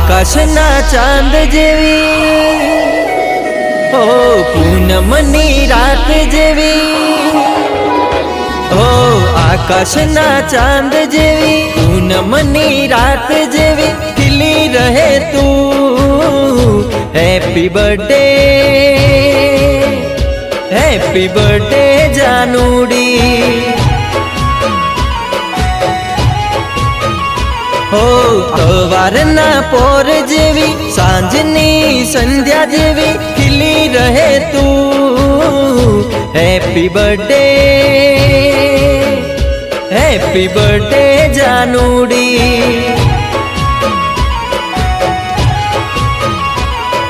आकाशना चांद जेवी ओ पूनमनी रात जेवी ओ आकाशना चांद जेवी पूनमनी रात जेवी खिली रहे तू। हैप्पी बर्थडे जानूड़ी हो सवारना पोर जेवी सांजनी संध्या जेवी खिली रहे तू। हैप्पी बर्थडे जानूड़ी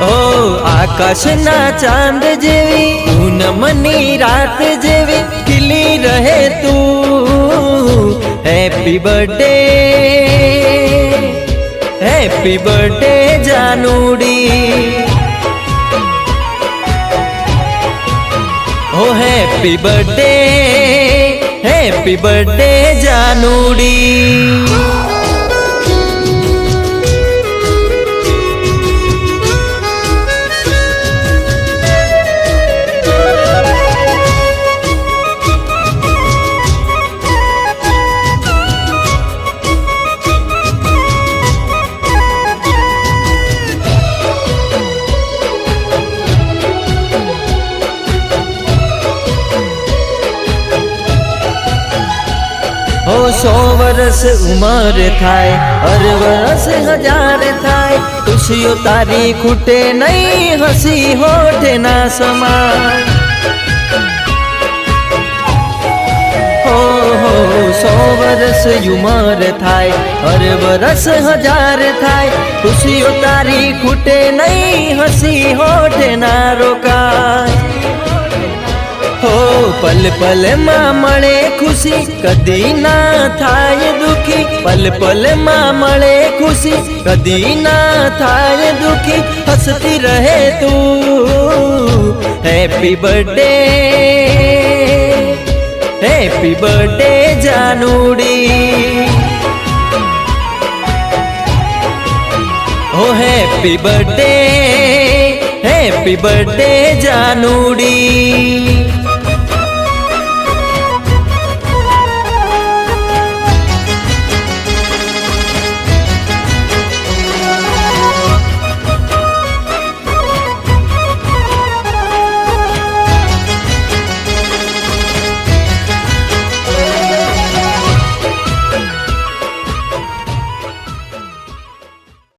ओ आकाशना चांद जेवी पूनमनी रात जेवी खिली रहे तू। हैप्पी बर्थडे जानूड़ी ओ हैप्पी बर्थडे जानूड़ी। हो 100 वर्ष उमर थाय हर वर्ष 1000 थाय खुशियों तारी खूटे नहीं हसी होठे ना समाय। हो 100 वर्ष उमर थाय हर वर्ष 1000 थाय खुशियों तारी खूटे नहीं हसी होठे ना रोकाय। हो पल पल मां मळे खुशी कदी ना थाय दुखी पल पल मां मळे खुशी कदी ना थाय दुखी हसती रहे तू। हैप्पी बर्थडे जानूड़ी हो हैप्पी बर्थडे जानूड़ी।